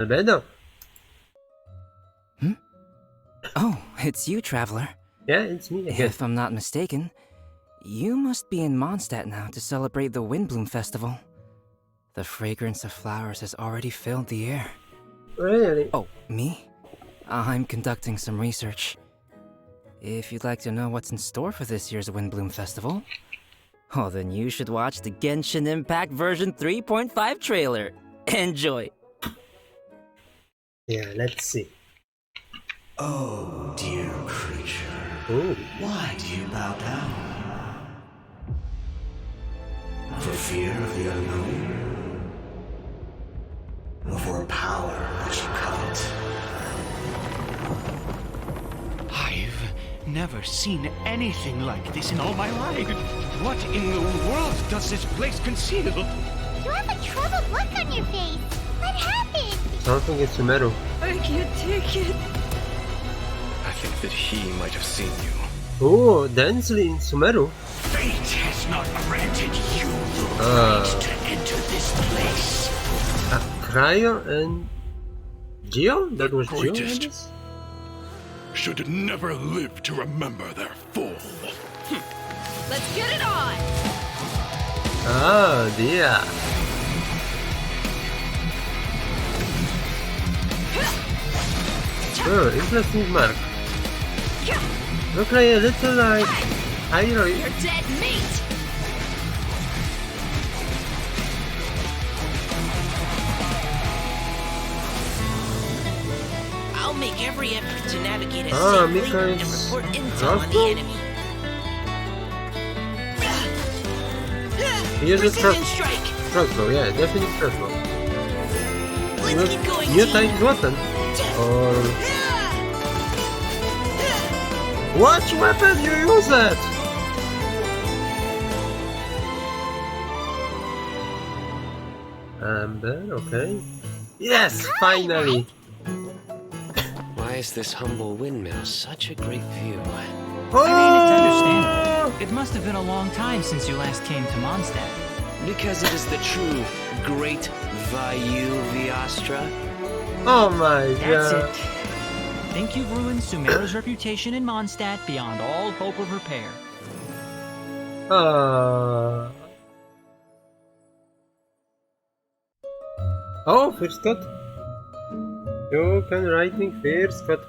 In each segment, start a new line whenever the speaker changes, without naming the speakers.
Albedo?
Hmm? Oh, it's you, traveler.
Yeah, it's me again.
If I'm not mistaken, you must be in Mondstadt now to celebrate the Windbloom Festival. The fragrance of flowers has already filled the air.
Really?
Oh, me? I'm conducting some research. If you'd like to know what's in store for this year's Windbloom Festival, oh, then you should watch the Genshin Impact version 3.5 trailer. Enjoy!
Yeah, let's see.
Oh, dear creature.
Ooh.
Why do you bow down? For fear of the unknown? Or for power that you covet?
I've never seen anything like this in all my life. What in the world does this place conceal?
You have a troubled look on your face. What happened?
Something is Sumeru.
I can't take it.
I think that he might have seen you.
Oh, densely in Sumeru.
Fate has not granted you the right to enter this place.
Cryo and Geo? That was Geo?
Greatest.
I guess?
Should never live to remember their fall.
Let's get it on!
Oh dear. Oh, interesting mark. Look like a little like Hyrule.
You're dead meat!
I'll make every effort to navigate it
Ah,
safely
Mika
and
is
report intel on the
crossbow?
enemy.
Here's a
Precision strike!
crossbow, yeah, definitely crossbow.
Let's keep going,
New
team.
type weapon. Or what weapon you use it? Amber, okay. Yes, finally.
Why is this humble windmill such a great view?
Oh!
I mean, it's understandable. It must have been a long time since you last came to Mondstadt.
Because it is the true great Vayu Viastra.
Oh my
That's
god.
it. Think you've ruined Sumeru's reputation in Mondstadt beyond all hope of repair.
Oh, first cut. You can write me first cut.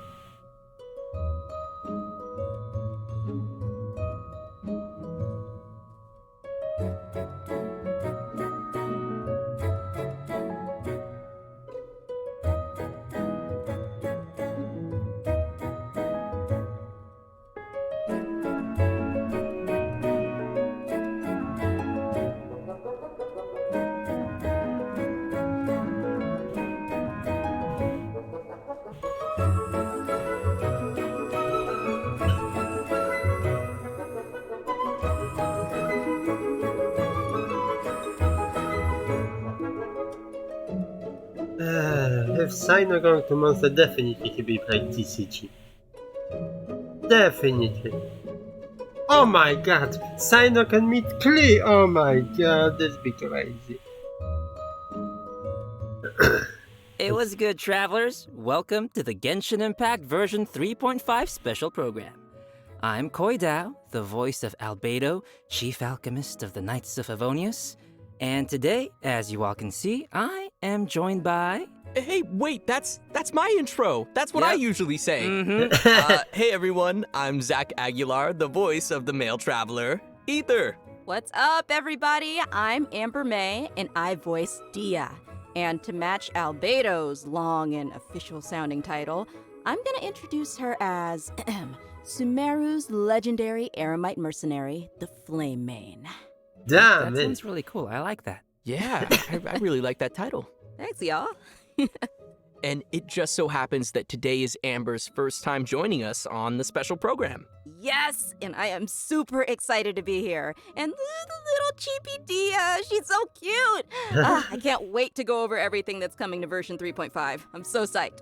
If Sino going to Monster, definitely he be playing TCG. Definitely. Oh my god, Sino can meet Klee! Oh my god, this be crazy.
It was good, travelers. Welcome to the Genshin Impact version 3.5 special program. I'm Koi Dao, the voice of Albedo, chief alchemist of the Knights of Favonius. And today, as you all can see, I am joined by...
Hey, wait, that's my intro. That's what I usually say. Hey everyone, I'm Zach Aguilar, the voice of the male traveler, Ether.
What's up, everybody? I'm Amber May, and I voice DEHYA. And to match Albedo's long and official-sounding title, I'm gonna introduce her as Sumeru's legendary Eremite mercenary, the Flame Mane.
Damn
That
it.
sounds really cool. I like that.
Yeah, I really like that title.
Thanks, y'all.
And it just so happens that today is Amber's first time joining us on the special program.
Yes, and I am super excited to be here. And the little cheapy DEHYA, she's so cute. I can't wait to go over everything that's coming to version 3.5. I'm so psyched.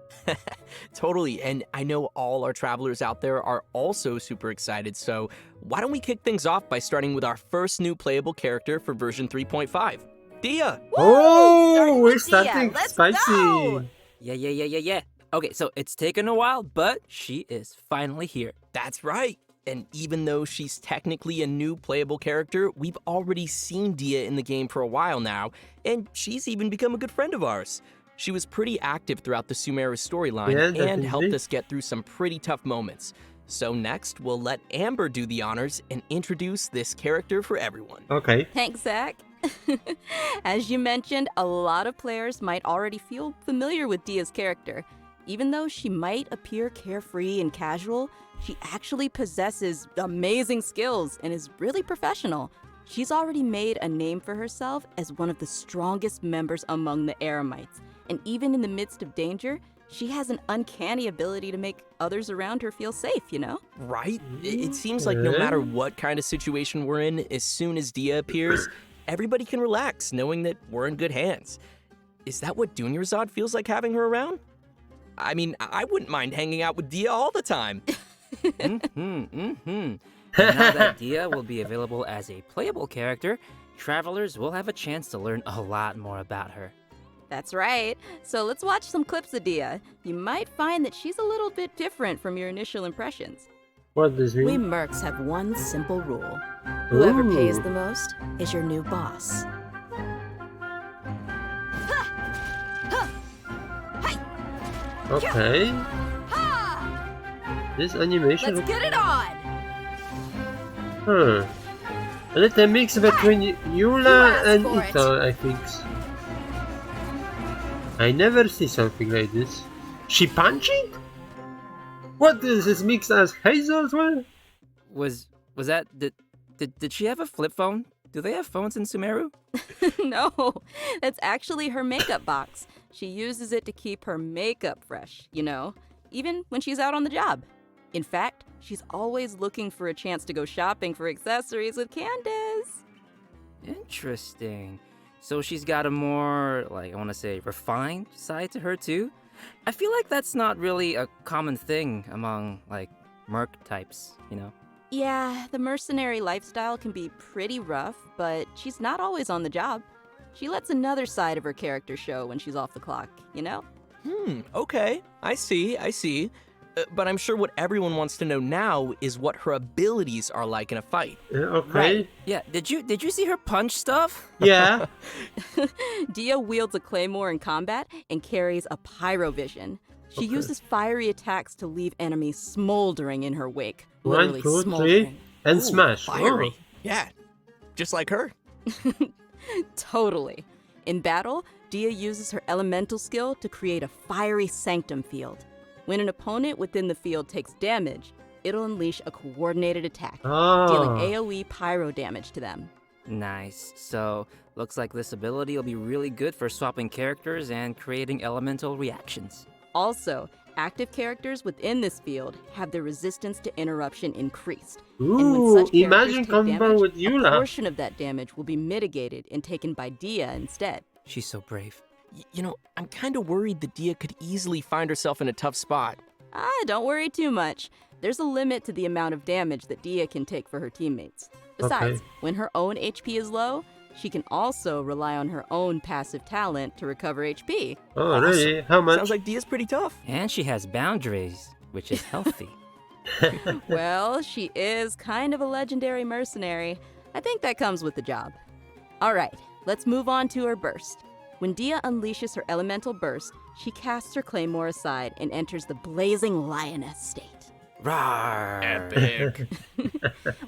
Totally, and I know all our travelers out there are also super excited, so why don't we kick things off by starting with our first new playable character for version 3.5, DEHYA.
Oh,
Starting
we're
with
starting
DEHYA. Let's
spicy.
go.
Yeah. Okay, so it's taken a while, but she is finally here.
That's right. And even though she's technically a new playable character, we've already seen Dia in the game for a while now, and she's even become a good friend of ours. She was pretty active throughout the Sumeru storyline and helped
definitely.
us get through some pretty tough moments. So next, we'll let Amber do the honors and introduce this character for everyone.
Okay.
Thanks, Zach. As you mentioned, a lot of players might already feel familiar with Dia's character. Even though she might appear carefree and casual, she actually possesses amazing skills and is really professional. She's already made a name for herself as one of the strongest members among the Eremites. And even in the midst of danger, she has an uncanny ability to make others around her feel safe, you know?
Right? It seems like no matter what kind of situation we're in, as soon as Dia appears, everybody can relax knowing that we're in good hands. Is that what Dunyarzad feels like having her around? I mean, I wouldn't mind hanging out with Dia all the time.
And now that Dia will be available as a playable character, travelers will have a chance to learn a lot more about her.
That's right. So let's watch some clips of Dia. You might find that she's a little bit different from your initial impressions.
What does this
We
mean?
mercs have one simple rule. Whoever
Ooh.
pays the most is your new boss.
Okay. This animation.
Let's get it on!
Huh. A little mix between Eula
asked
and
for it?
Ito, I think. I never see something like this. She punching? What is this mix as Hazel as well?
Was that did she have a flip phone? Do they have phones in Sumeru?
No, that's actually her makeup box. She uses it to keep her makeup fresh, you know, even when she's out on the job. In fact, she's always looking for a chance to go shopping for accessories with Candace.
Interesting. So she's got a more, like, I want to say, refined side to her too? I feel like that's not really a common thing among, like, merc types, you know?
Yeah, the mercenary lifestyle can be pretty rough, but she's not always on the job. She lets another side of her character show when she's off the clock, you know?
Okay. I see. But I'm sure what everyone wants to know now is what her abilities are like in a fight.
Okay.
Yeah, did you see her punch stuff?
Yeah.
Dia wields a claymore in combat and carries a pyrovision. She uses fiery attacks to leave enemies smoldering in her wake.
1,
Literally
2, 3,
smoldering.
and smash.
Fiery.
Oh.
Yeah, just like her.
Totally. In battle, Dia uses her elemental skill to create a fiery sanctum field. When an opponent within the field takes damage, it'll unleash a coordinated attack, dealing AoE pyro damage to them.
Nice. So, looks like this ability will be really good for swapping characters and creating elemental reactions.
Also, active characters within this field have their resistance to interruption increased. And when such
Ooh, imagine
characters take
combo
damage,
with
a
Eula.
portion of that damage will be mitigated and taken by Dia instead.
She's so brave.
You know, I'm kind of worried that Dia could easily find herself in a tough spot.
Don't worry too much. There's a limit to the amount of damage that Dia can take for her teammates. Besides, when her own HP is low, she can also rely on her own passive talent to recover HP.
Oh, really? How much?
Sounds like Dia's pretty tough.
And she has boundaries, which is healthy.
Well, she is kind of a legendary mercenary. I think that comes with the job. All right, let's move on to her burst. When Dia unleashes her elemental burst, she casts her claymore aside and enters the blazing lioness state.
Rawr.
Epic.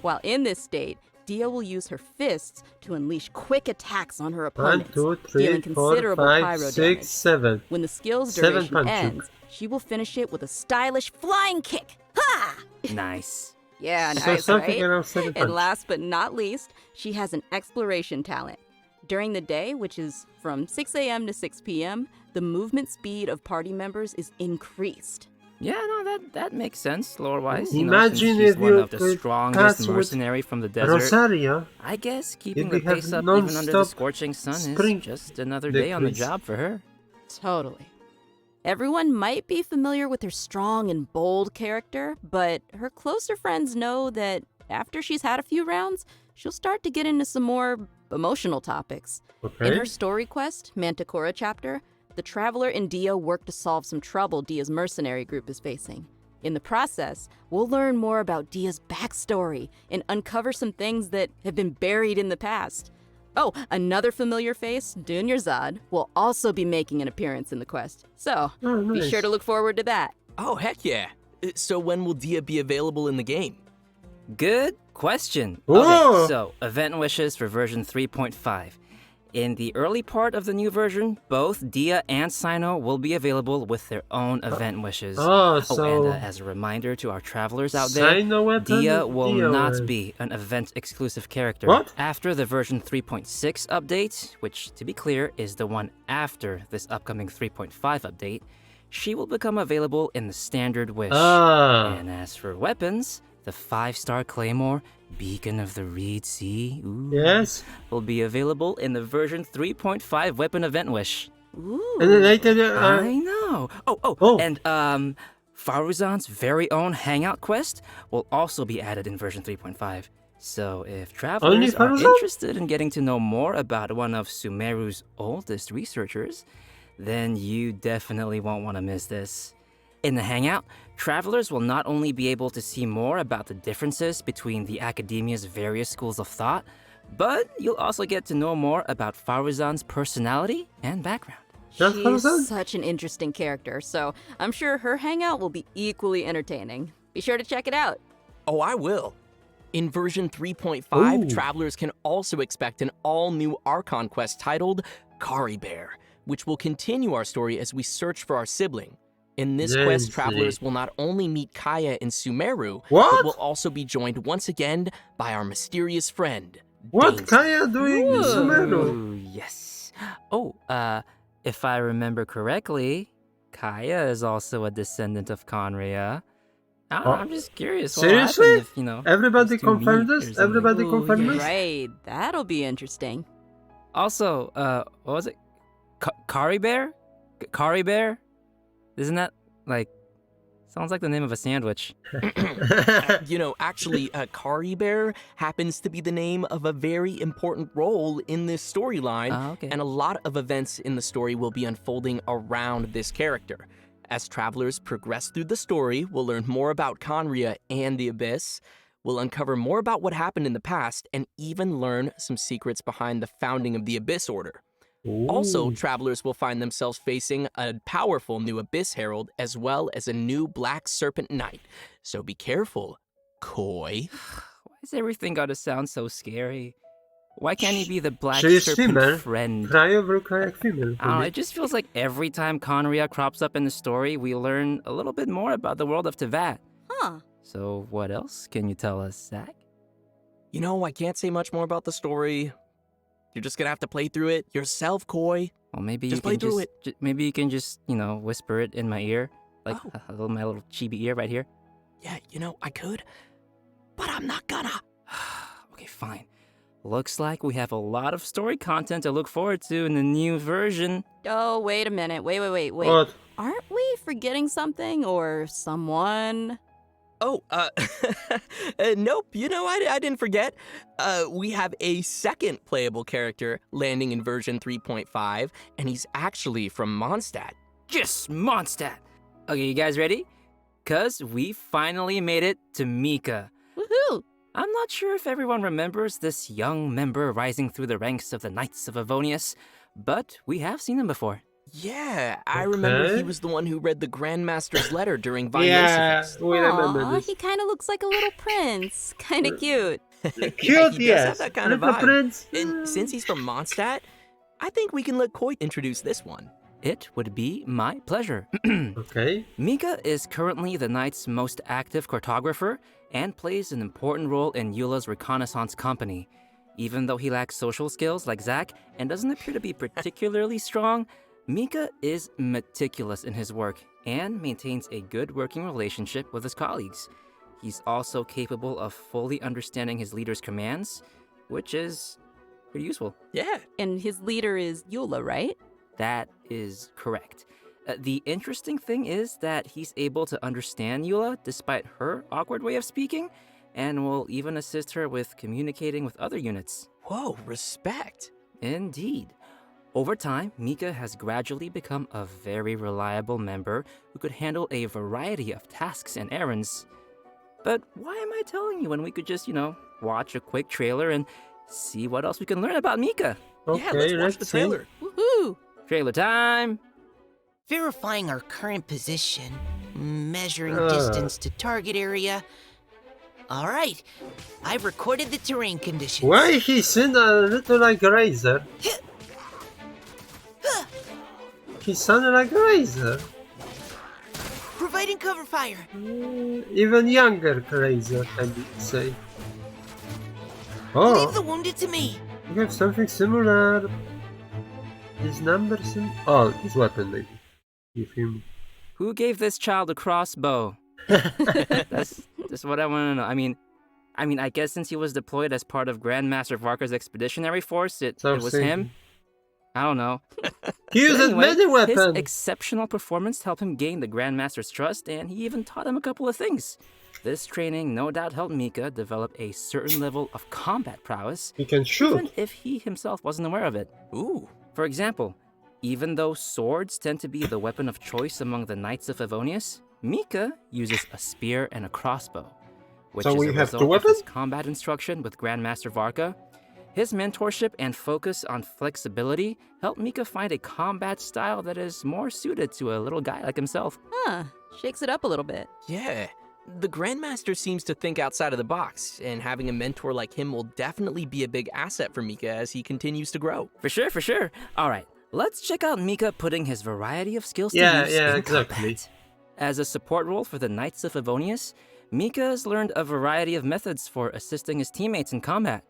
While in this state, Dia will use her fists to unleash quick attacks on her
1,
opponents,
2, 3,
dealing
4,
considerable
5,
pyro
6,
damage.
7.
When the skill's
7
duration
punch.
ends, she will finish it with a stylish flying kick. Ha!
Nice.
Yeah,
So
nice,
something
right?
around 7
And
punch.
last but not least, she has an exploration talent. During the day, which is from 6 a.m. to 6 p.m., the movement speed of party members is increased.
Yeah, no, that makes sense, lore-wise.
Imagine
since she's
if
one
you
of the
could
strongest
cast with
mercenary from the desert.
Rosario.
I guess keeping
we
the
have
pace up even under the
non-stop
scorching sun
spring
is just another day on the
decrease.
job for her.
Totally. Everyone might be familiar with her strong and bold character, but her closer friends know that after she's had a few rounds, she'll start to get into some more emotional topics. In
Okay.
her story quest, Manticora chapter, the Traveler and Dia work to solve some trouble Dia's mercenary group is facing. In the process, we'll learn more about Dia's backstory and uncover some things that have been buried in the past. Oh, another familiar face, Dunyarzad, will also be making an appearance in the quest. So, be sure to look forward to that.
Oh, heck yeah. So when will Dia be available in the game?
Good question.
Whoa.
Okay, so event wishes for version 3.5. In the early part of the new version, both Dia and Sino will be available with their own event wishes.
So
and as a reminder to our travelers out there,
Sino weapon,
Dia will
Dia
not
weapon.
be an event-exclusive character.
What?
After the version 3.6 update, which, to be clear, is the one after this upcoming 3.5 update, she will become available in the standard wish. And as for weapons, the 5-star Claymore, Beacon of the Reed Sea,
Yes.
will be available in the version 3.5 weapon event wish.
Ooh.
And then later,
I know. And Faruzan's very own Hangout quest will also be added in version 3.5. So if travelers are
Faruzan?
interested in getting to know more about one of Sumeru's oldest researchers, then you definitely won't want to miss this. In the Hangout, travelers will not only be able to see more about the differences between the academia's various schools of thought, but you'll also get to know more about Faruzan's personality and background.
She's such an interesting character, so I'm sure her hangout will be equally entertaining. Be sure to check it out.
Oh, I will. In version 3.5, travelers can also expect an all-new Archon quest titled Kari Bear, which will continue our story as we search for our sibling. In this quest, travelers will not only meet Kaya and Sumeru, but will also be joined once again by our mysterious friend.
What Kaya doing in Sumeru?
Ooh, yes. If I remember correctly, Kaya is also a descendant of Conria. I'm just curious.
Seriously?
What happened if,
Everybody
those two
confirmed
meet or
this?
something?
Everybody confirmed this?
Right, that'll be interesting.
Also, what was it? Kari Bear? Kari Bear? Isn't that, sounds like the name of a sandwich.
Actually, Kari Bear happens to be the name of a very important role in this storyline, and a lot of events in the story will be unfolding around this character. As travelers progress through the story, we'll learn more about Conria and the Abyss. We'll uncover more about what happened in the past, and even learn some secrets behind the founding of the Abyss Order. Also, travelers will find themselves facing a powerful new Abyss Herald, as well as a new Black Serpent Knight. So be careful, Koi.
Why is everything gotta sound so scary? Why can't he be the Black
She is
Serpent
female.
friend?
Female.
I don't know, it just feels like every time Conria crops up in the story, we learn a little bit more about the world of Tevat.
Huh.
So what else can you tell us, Zach?
I can't say much more about the story. You're just gonna have to play through it yourself, Koi.
Well, maybe
Just play through it.
Maybe you can just, whisper it in my ear, my little chibi ear right here.
Yeah, I could, but I'm not gonna.
Okay, fine. Looks like we have a lot of story content to look forward to in the new version.
Oh, wait a minute. Wait.
What?
Aren't we forgetting something or someone?
Oh, nope. I didn't forget. We have a second playable character landing in version 3.5, and he's actually from Mondstadt.
Yes, Mondstadt! Okay, you guys ready? 'Cause we finally made it to Mika.
Woohoo!
I'm not sure if everyone remembers this young member rising through the ranks of the Knights of Avonius, but we have seen him before.
Yeah, I remember he was the one who read the Grandmaster's letter during Vinyasa
Yeah,
Fest.
we remember
Aw,
this.
he kind of looks like a little prince. Kind of cute.
Cute,
He does
yes.
have that kind of
Little
vibe.
prince.
And since he's from Mondstadt, I think we can let Koi introduce this one.
It would be my pleasure.
Okay.
Mika is currently the Knight's most active cartographer and plays an important role in Eula's reconnaissance company. Even though he lacks social skills like Zack and doesn't appear to be particularly strong, Mika is meticulous in his work and maintains a good working relationship with his colleagues. He's also capable of fully understanding his leader's commands, which is pretty useful.
Yeah.
And his leader is Eula, right?
That is correct. The interesting thing is that he's able to understand Eula despite her awkward way of speaking, and will even assist her with communicating with other units.
Whoa, respect.
Indeed. Over time, Mika has gradually become a very reliable member who could handle a variety of tasks and errands. But why am I telling you when we could just, watch a quick trailer and see what else we can learn about Mika?
Yeah, let's watch the
see.
trailer.
Woohoo!
Trailer time!
Verifying our current position, measuring distance to target area. All right, I've recorded the terrain conditions.
Why he sound a little like Razor? He sounded like Razor.
Providing cover fire.
Even younger Razor, I would say.
Leave
Oh,
the wounded to me.
we have something similar. These numbers in... Oh, his weapon maybe. Give him...
Who gave this child a crossbow? That's what I want to know. I mean, I guess since he was deployed as part of Grandmaster Varka's expeditionary force, it was him. I don't know.
He uses
Anyway,
many
his
weapons.
exceptional performance helped him gain the Grandmaster's trust, and he even taught him a couple of things. This training no doubt helped Mika develop a certain level of combat prowess,
He can shoot.
even if he himself wasn't aware of it.
Ooh.
For example, even though swords tend to be the weapon of choice among the Knights of Favonius, Mika uses a spear and a crossbow, which
So
is
we
a
have two
result of his
weapons?
combat instruction with Grandmaster Varka. His mentorship and focus on flexibility helped Mika find a combat style that is more suited to a little guy like himself.
Huh. Shakes it up a little bit.
Yeah. The Grandmaster seems to think outside of the box, and having a mentor like him will definitely be a big asset for Mika as he continues to grow.
For sure. All right, let's check out Mika putting his variety of skills to
Yeah,
use
yeah,
in
exactly.
combat. As a support role for the Knights of Favonius, Mika has learned a variety of methods for assisting his teammates in combat.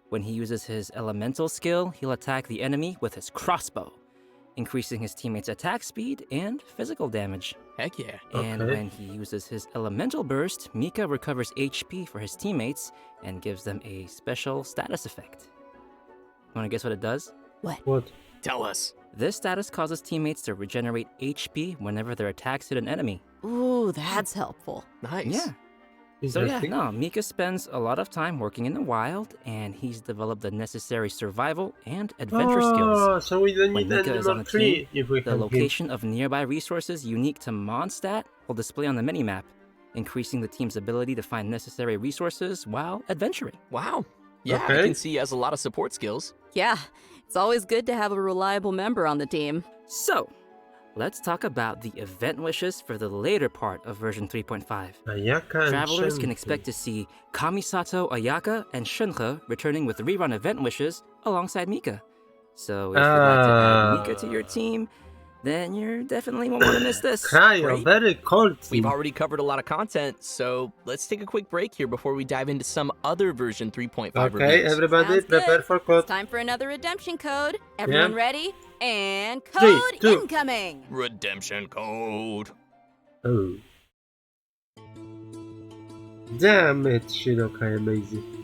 When he uses his elemental skill, he'll attack the enemy with his crossbow, increasing his teammates' attack speed and physical damage.
Heck yeah.
And
Okay.
when he uses his elemental burst, Mika recovers HP for his teammates and gives them a special status effect. Wanna guess what it does?
What?
Tell us.
This status causes teammates to regenerate HP whenever their attacks hit an enemy.
Ooh, that's helpful.
Nice.
Yeah. So yeah,
Interesting.
no, Mika spends a lot of time working in the wild, and he's developed the necessary survival and adventure skills.
Oh, so we don't
When
need
Mika
any
is on
more
the
tree
team,
if we
The
have him.
location of nearby resources unique to Mondstadt will display on the minimap, increasing the team's ability to find necessary resources while adventuring.
Wow. Yeah, I
Okay.
can see he has a lot of support skills.
Yeah, it's always good to have a reliable member on the team.
So, let's talk about the event wishes for the later part of version 3.5.
Ayaka and
Travelers can
Shenhe.
expect to see Kamisato Ayaka and Shenhe returning with rerun event wishes alongside Mika. So if you'd like to add Mika to your team, then you definitely won't want to miss this.
Cryo,
Great.
very cold.
We've already covered a lot of content, so let's take a quick break here before we dive into some other version 3.5
Okay,
reviews.
everybody
Sounds
prepare
good.
for
It's
code.
time for another redemption code. Everyone ready? And
3,
code
2.
incoming.
Redemption code.
Oh. Damn it, Shirokai amazing.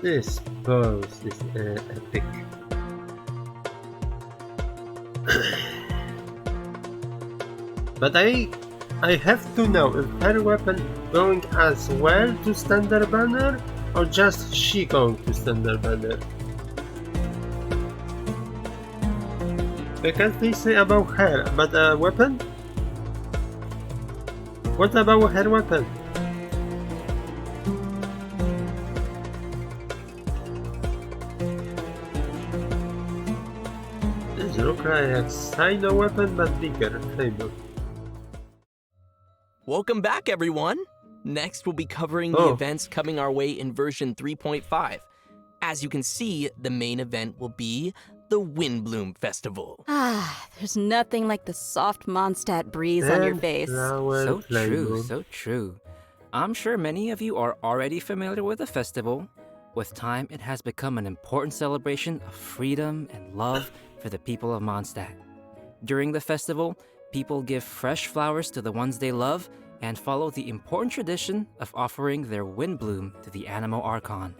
This pose is epic. But I have to know if her weapon going as well to standard banner or just she going to standard banner. What can they say about her? About a weapon? What about her weapon? This looks like a Sino weapon but bigger, kind.
Welcome back, everyone. Next, we'll be covering the events coming our way in version 3.5. As you can see, the main event will be the Windbloom Festival.
Ah, there's nothing like the soft Mondstadt breeze on your face.
So true, so true. I'm sure many of you are already familiar with the festival. With time, it has become an important celebration of freedom and love for the people of Mondstadt. During the festival, people give fresh flowers to the ones they love and follow the important tradition of offering their Windbloom to the Animo Archon.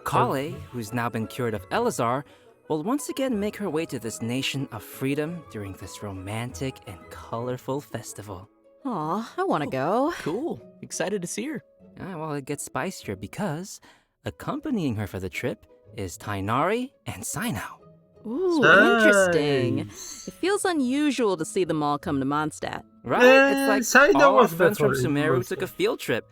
Kale, who's now been cured of Elazar, will once again make her way to this nation of freedom during this romantic and colorful festival.
Aw, I want to go.
Cool. Excited to see her.
Well, it gets spicier because accompanying her for the trip is Tainari and Sinao.
Ooh,
Nice.
interesting. It feels unusual to see them all come to Mondstadt.
Right? It's like
Sinao
all our
was
friends from
better in
Sumeru
Monster.
took a field trip.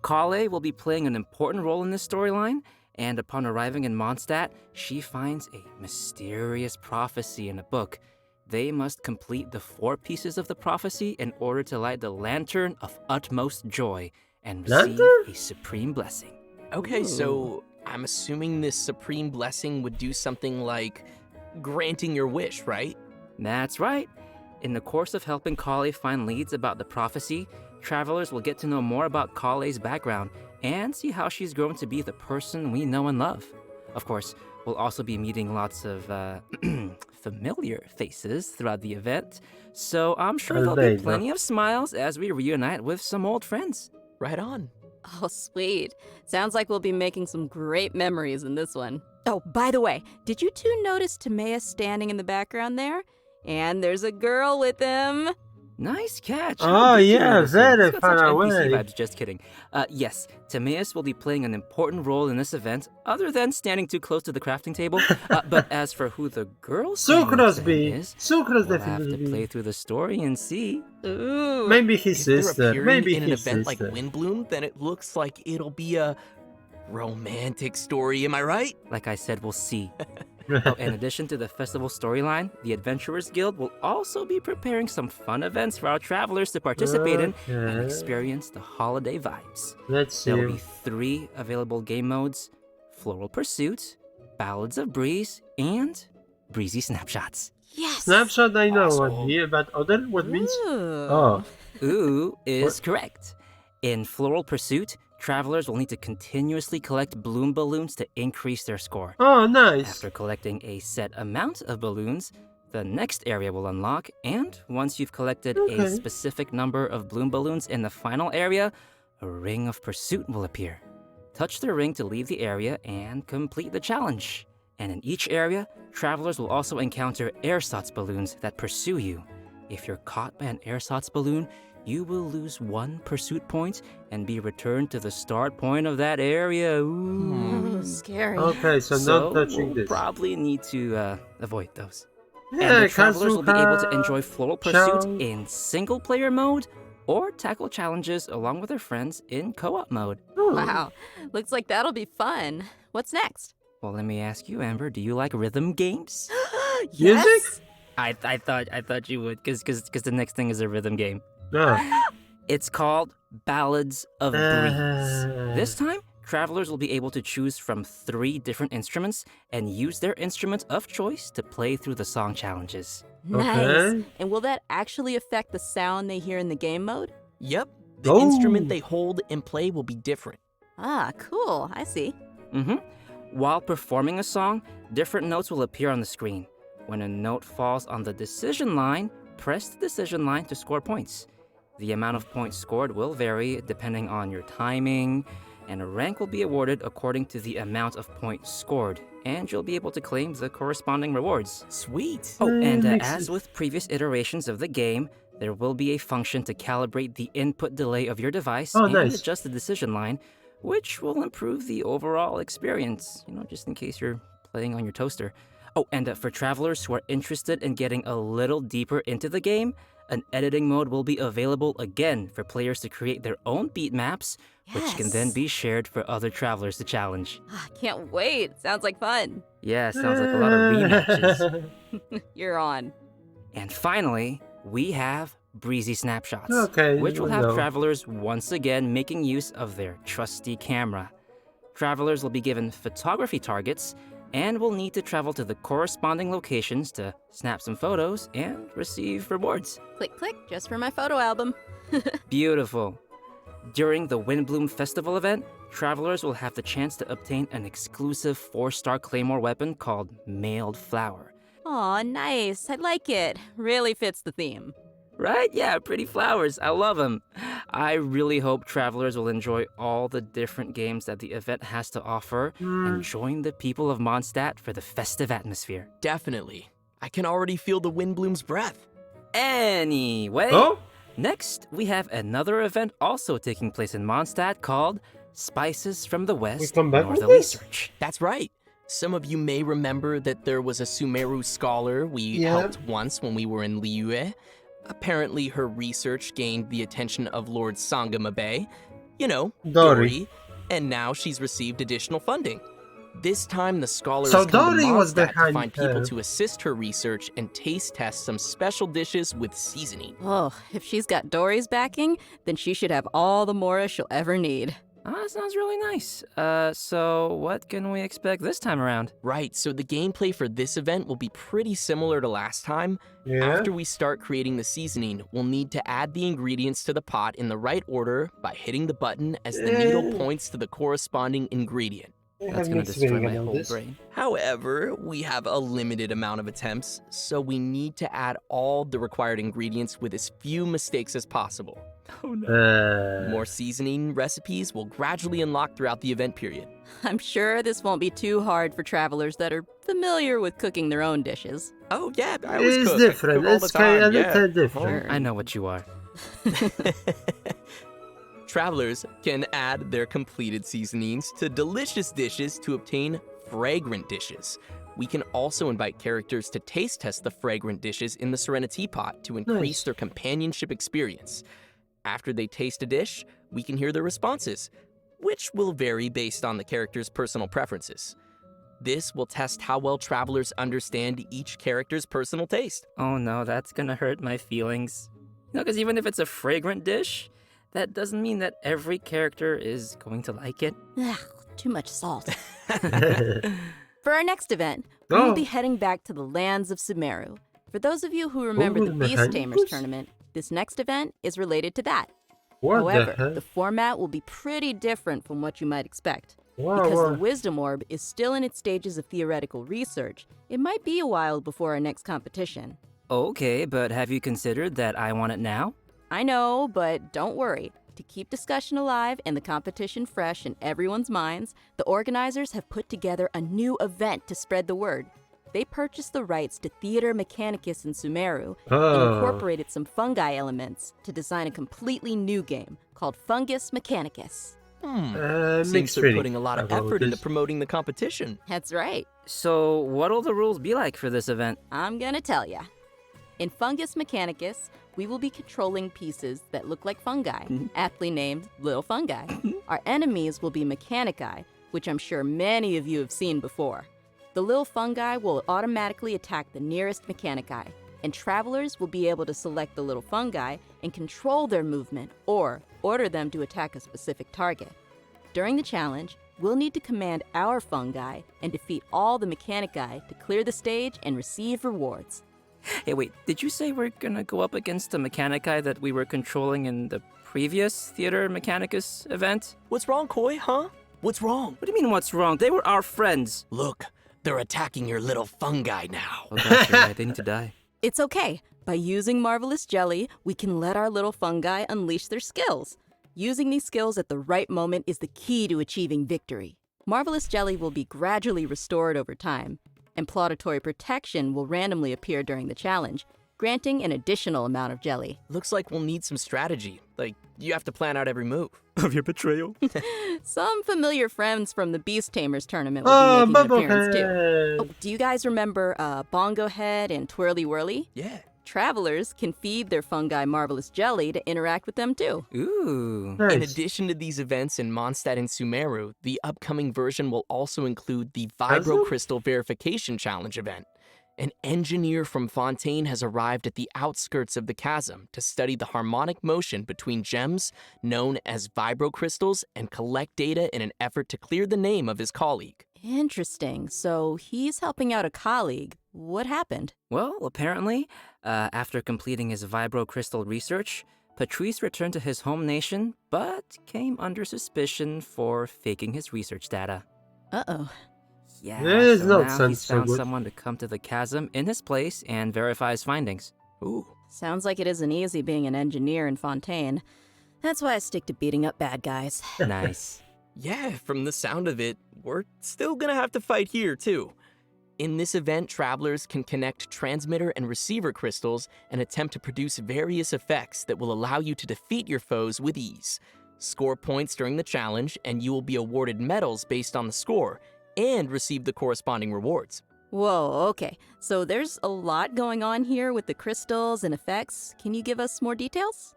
Kale will be playing an important role in this storyline, and upon arriving in Mondstadt, she finds a mysterious prophecy in a book. They must complete the 4 pieces of the prophecy in order to light the lantern of utmost joy and receive
Lantern?
a supreme blessing.
Okay, so I'm assuming this supreme blessing would do something like granting your wish, right?
That's right. In the course of helping Kale find leads about the prophecy, travelers will get to know more about Kale's background and see how she's grown to be the person we know and love. Of course, we'll also be meeting lots of familiar faces throughout the event, so I'm sure there'll be
Albedo.
plenty of smiles as we reunite with some old friends.
Right on.
Oh, sweet. Sounds like we'll be making some great memories in this one. Oh, by the way, did you two notice Tamea standing in the background there? And there's a girl with him.
Nice catch.
Oh,
How did you
yeah,
notice him?
very
It's got
far
such NPC
away.
vibes, just kidding. Yes, Timaeus will be playing an important role in this event, other than standing too close to the crafting table. But as for who the girl
Sucros
is,
Sucros
we'll have to
definitely
play
be.
through the story and see.
Ooh.
Maybe his
If they're
sister.
appearing
Maybe
in an
his
event like
sister.
Windbloom, then it looks like it'll be a romantic story, am I right?
Like I said, we'll see. In addition to the festival storyline, the Adventurers Guild will also be preparing some fun events for our travelers to participate in and
Okay.
experience the holiday vibes.
Let's
There will
see.
be 3 available game modes: Floral Pursuit, Ballads of Breeze, and Breezy Snapshots.
Yes.
Snapshot, I know what
Awesome.
here, but other what means?
Ooh.
Oh,
Ooh is correct. In Floral Pursuit, travelers will need to continuously collect bloom balloons to increase their score.
oh, nice.
After collecting a set amount of balloons, the next area will unlock, and once you've collected
Okay.
a specific number of bloom balloons in the final area, a ring of pursuit will appear. Touch the ring to leave the area and complete the challenge. And in each area, travelers will also encounter ersatz balloons that pursue you. If you're caught by an ersatz balloon, you will lose 1 pursuit point and be returned to the start point of that area. Ooh.
Ooh, scary.
Okay, so not touching
we'll
this.
probably need to avoid those.
Yeah,
And the travelers will be able to
Kazuha,
enjoy Floral Pursuit
Chao.
in single-player mode or tackle challenges along with their friends in co-op mode.
Ooh.
Wow. Looks like that'll be fun. What's next?
Well, let me ask you, Amber, do you like rhythm games?
Yes.
Music?
I thought you would, because the next thing is a rhythm game.
No.
It's called Ballads of Breeze. This time, travelers will be able to choose from 3 different instruments and use their instrument of choice to play through the song challenges.
Nice.
Okay.
And will that actually affect the sound they hear in the game mode?
Yep. The
Oh.
instrument they hold and play will be different.
Ah, cool. I see.
While performing a song, different notes will appear on the screen. When a note falls on the decision line, press the decision line to score points. The amount of points scored will vary depending on your timing, and a rank will be awarded according to the amount of points scored, and you'll be able to claim the corresponding rewards.
Sweet.
Oh, and
makes
as
sense.
with previous iterations of the game, there will be a function to calibrate the input delay of your device
Oh,
and
nice.
adjust the decision line, which will improve the overall experience, just in case you're playing on your toaster. Oh, and for travelers who are interested in getting a little deeper into the game, an editing mode will be available again for players to create their own beat maps, which can then
Yes.
be shared for other travelers to challenge.
Ah, can't wait. Sounds like fun.
Yeah, sounds like a lot of rematches.
You're on.
And finally, we have Breezy Snapshots,
Okay,
which will
we
have
know.
travelers once again making use of their trusty camera. Travelers will be given photography targets and will need to travel to the corresponding locations to snap some photos and receive rewards.
Click, click, just for my photo album.
Beautiful. During the Windbloom Festival event, travelers will have the chance to obtain an exclusive 4-star claymore weapon called Mailed Flower.
Aw, nice. I like it. Really fits the theme.
Right? Yeah, pretty flowers. I love them. I really hope travelers will enjoy all the different games that the event has to offer and join the people of Mondstadt for the festive atmosphere.
Definitely. I can already feel the Windbloom's breath.
Anyway,
Oh?
next we have another event also taking place in Mondstadt called Spices from the West
come back with
Northerly
this?
Search.
That's right. Some of you may remember that there was a Sumeru scholar we helped once when we were in Liyue. Apparently, her research gained the attention of Lord Sangamabe, you know,
Dory.
and now she's received additional funding. This time, the scholar
So
has come to
Dory was
Mondstadt to
behind
find people
her.
to assist her research and taste test some special dishes with seasoning.
Oh, if she's got Dory's backing, then she should have all the Mora she'll ever need.
That sounds really nice. So what can we expect this time around?
Right, so the gameplay for this event will be pretty similar to last time.
Yeah.
After we start creating the seasoning, we'll need to add the ingredients to the pot in the right order by hitting the button as the needle points to the corresponding ingredient.
That's gonna destroy my whole brain.
However, we have a limited amount of attempts, so we need to add all the required ingredients with as few mistakes as possible.
Oh no.
More seasoning recipes will gradually unlock throughout the event period.
I'm sure this won't be too hard for travelers that are familiar with cooking their own dishes.
Oh yeah, I always
It's
cook.
different.
I cook all
It's
the time.
kind of
Yeah.
different.
I know what you are.
Travelers can add their completed seasonings to delicious dishes to obtain fragrant dishes. We can also invite characters to taste test the fragrant dishes in the Serenity Pot to increase
Nice.
their companionship experience. After they taste a dish, we can hear their responses, which will vary based on the character's personal preferences. This will test how well travelers understand each character's personal taste.
Oh no, that's gonna hurt my feelings. You know, because even if it's a fragrant dish, that doesn't mean that every character is going to like it.
Ugh, too much salt. For our next event, we'll be heading back to the lands of Sumeru. For those of you who remember the Beast Tamers tournament, this next event is related to that.
What
However,
the heck?
the format will be pretty different from what you might expect.
Wow,
Because
wow.
the Wisdom Orb is still in its stages of theoretical research, it might be a while before our next competition.
Okay, but have you considered that I want it now?
I know, but don't worry. To keep discussion alive and the competition fresh in everyone's minds, the organizers have put together a new event to spread the word. They purchased the rights to Theater Mechanicus in Sumeru and incorporated some fungi elements to design a completely new game called Fungus Mechanicus.
Seems
Mixed
they're
feelings
putting a lot of
about
effort into
this.
promoting the competition.
That's right.
So what'll the rules be like for this event?
I'm gonna tell ya. In Fungus Mechanicus, we will be controlling pieces that look like fungi, aptly named little fungi. Our enemies will be mechanici, which I'm sure many of you have seen before. The little fungi will automatically attack the nearest mechanici, and travelers will be able to select the little fungi and control their movement or order them to attack a specific target. During the challenge, we'll need to command our fungi and defeat all the mechanici to clear the stage and receive rewards.
Hey, wait, did you say we're gonna go up against the Mechanici that we were controlling in the previous Theater Mechanicus event?
What's wrong, Koi, huh? What's wrong?
What do you mean, what's wrong? They were our friends.
Look, they're attacking your little fungi now.
Oh gosh, you're right, they need to die.
It's okay. By using Marvelous Jelly, we can let our little fungi unleash their skills. Using these skills at the right moment is the key to achieving victory. Marvelous Jelly will be gradually restored over time, and Plauditory Protection will randomly appear during the challenge, granting an additional amount of jelly.
Looks like we'll need some strategy. Like, you have to plan out every move.
Of your betrayal?
Some familiar friends from the Beast Tamers tournament will be making an appearance too. Oh, do you guys remember Bongo Head and Twirly Whirly?
Yeah.
Travelers can feed their fungi Marvelous Jelly to interact with them too.
Ooh.
In addition to these events in Mondstadt and Sumeru, the upcoming version will also include the Vibro Crystal Verification Challenge event. An engineer from Fontaine has arrived at the outskirts of the chasm to study the harmonic motion between gems known as vibro crystals and collect data in an effort to clear the name of his colleague.
Interesting. So he's helping out a colleague. What happened?
Well, apparently, after completing his vibro crystal research, Patrice returned to his home nation, but came under suspicion for faking his research data.
Uh-oh.
Yeah,
This
so
not
now
sound
he's
so
found
good.
someone to come to the chasm in his place and verify his findings.
Ooh.
Sounds like it isn't easy being an engineer in Fontaine. That's why I stick to beating up bad guys.
Nice.
Yeah, from the sound of it, we're still gonna have to fight here, too. In this event, travelers can connect transmitter and receiver crystals and attempt to produce various effects that will allow you to defeat your foes with ease. Score points during the challenge, and you will be awarded medals based on the score, and receive the corresponding rewards.
Whoa, okay. So there's a lot going on here with the crystals and effects. Can you give us more details?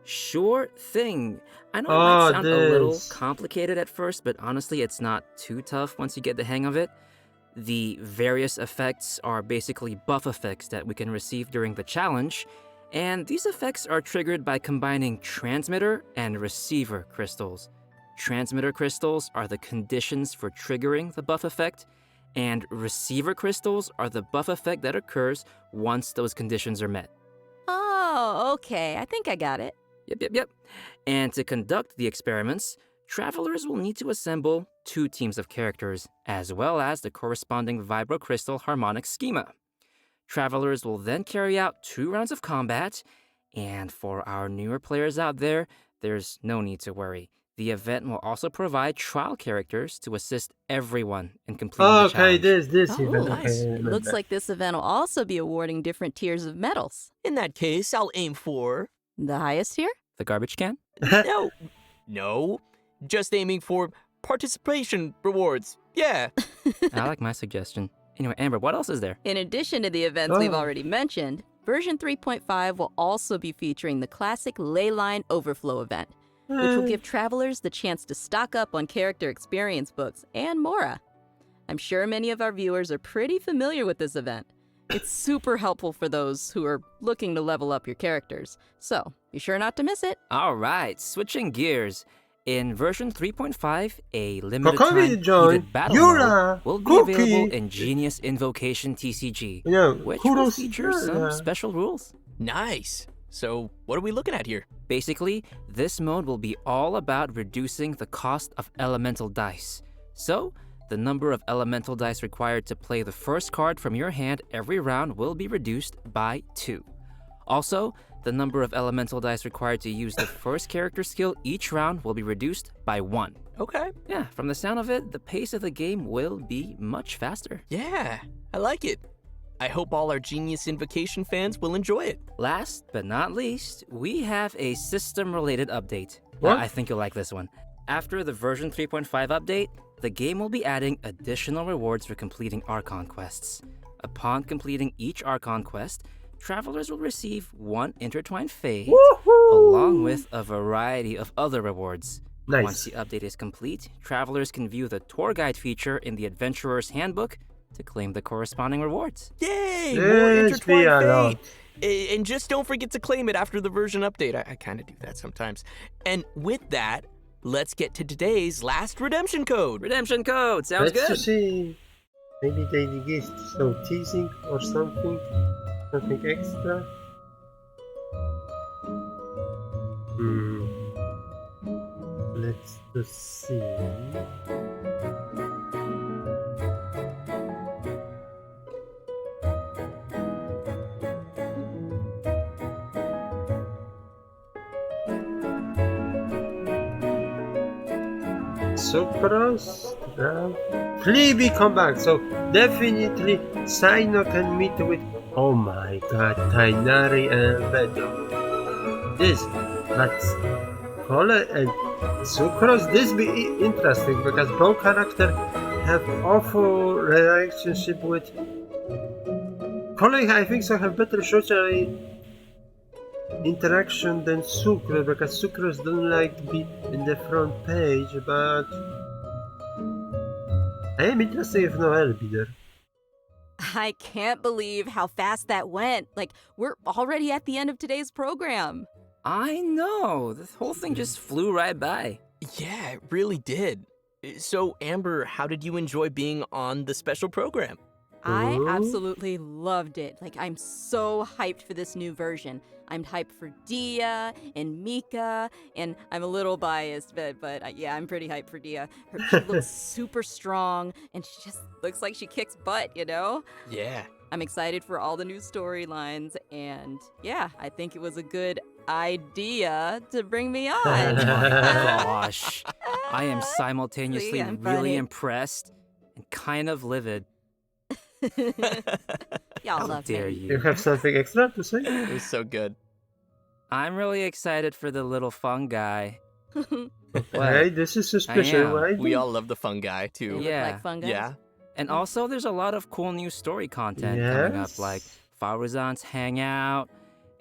Sure thing. I know it might sound a little
this.
complicated at first, but honestly, it's not too tough once you get the hang of it. The various effects are basically buff effects that we can receive during the challenge, and these effects are triggered by combining transmitter and receiver crystals. Transmitter crystals are the conditions for triggering the buff effect, and receiver crystals are the buff effect that occurs once those conditions are met.
Oh, okay. I think I got it.
Yep. And to conduct the experiments, travelers will need to assemble 2 teams of characters, as well as the corresponding vibrocrystal harmonic schema. Travelers will then carry out 2 rounds of combat, and for our newer players out there, there's no need to worry. The event will also provide trial characters to assist everyone in completing the
Okay,
challenge.
this
Oh,
event.
nice.
Okay, I
It
remember.
looks like this event will also be awarding different tiers of medals.
In that case, I'll aim for...
The highest tier?
The garbage can?
No. Just aiming for participation rewards. Yeah.
I like my suggestion. Anyway, Amber, what else is there?
In addition to the events we've
Oh.
already mentioned, version 3.5 will also be featuring the classic Leyline Overflow event, which will give travelers the chance to stock up on character experience books and more. I'm sure many of our viewers are pretty familiar with this event. It's super helpful for those who are looking to level up your characters, so be sure not to miss it.
All right, switching gears. In version 3.5, a limited
Kokomi
time
joined.
heated battle
Yura,
mode will be
Cookie.
available in Genius Invocation TCG,
You know,
which will
kudos
feature
to
some
Yura.
special rules.
Nice. So, what are we looking at here?
Basically, this mode will be all about reducing the cost of elemental dice. So, the number of elemental dice required to play the first card from your hand every round will be reduced by 2. Also, the number of elemental dice required to use the first character skill each round will be reduced by 1.
Okay.
Yeah, from the sound of it, the pace of the game will be much faster.
Yeah, I like it. I hope all our Genius Invocation fans will enjoy it.
Last but not least, we have a system-related update.
What?
I think you'll like this one. After the version 3.5 update, the game will be adding additional rewards for completing Archon quests. Upon completing each Archon quest, travelers will receive 1 intertwined phase, along with a variety of other rewards.
Nice.
Once the update is complete, travelers can view the tour guide feature in the Adventurer's Handbook to claim the corresponding rewards.
Yay! More
Yes,
intertwined
we are
fate. And just don't forget to claim it after the version update. I kind of do that sometimes. And with that, let's get to today's last redemption code.
Redemption code! Sounds
Let's
good!
see. Maybe they give some teasing or something. Something extra. Let's just see. Sucrose, Fleabee come back, so definitely Sino can meet with, oh my god, Tainari and Beto. This, but Cola and Sucrose, this be interesting because both characters have awful relationship with Cola. I think so have better social interaction than Sucrose, because Sucrose don't like to be in the front page, but I am interested if Noel be there.
I can't believe how fast that went. Like, we're already at the end of today's program.
I know, the whole thing just flew right by.
Yeah, it really did. So, Amber, how did you enjoy being on the special program?
I
Ooh.
absolutely loved it. Like, I'm so hyped for this new version. I'm hyped for Dia and Mika, and I'm a little biased, but yeah, I'm pretty hyped for Dia. She looks super strong, and she just looks like she kicks butt, you know?
Yeah.
I'm excited for all the new storylines, and yeah, I think it was a good idea to bring me on.
Oh my gosh. I am simultaneously
See, I'm
really
funny.
impressed and kind of livid.
Y'all
How
love
dare
me.
You
you?
have something extra to say?
It was so good.
I'm really excited for the little fun guy.
Okay, this is suspicious,
am.
right?
We all love the fun guy,
They
too.
look
Yeah.
like fun guys.
Yeah.
And also, there's a lot of cool new story content coming up,
Yes.
like Faruzan's Hangout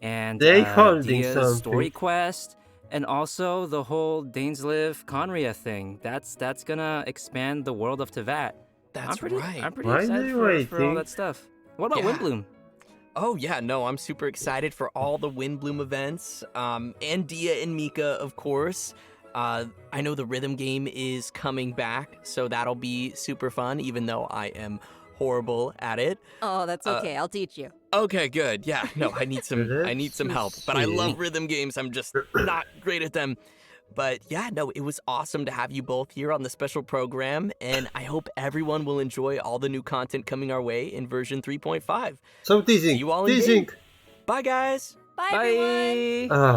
and
They holding
Dia's Story
something.
Quest, and also the whole Dainsliv Conria thing. That's gonna expand the world of Tevat.
That's
I'm pretty,
right.
I'm pretty
Why
excited
they
for all
waiting?
that stuff. What about
Yeah.
Windbloom?
Oh, yeah, no, I'm super excited for all the Windbloom events, and Dia and Mika, of course. I know the rhythm game is coming back, so that'll be super fun, even though I am horrible at it.
Oh, that's okay. I'll teach you.
Okay, good. Yeah, no, I need some help. But I love
sweet.
rhythm games. I'm just not great at them. But yeah, no, it was awesome to have you both here on the special program, and I hope everyone will enjoy all the new content coming our way in version 3.5.
So teasing.
See you all in
Teasing.
game. Bye, guys.
Bye, everyone.
Bye.
Ah.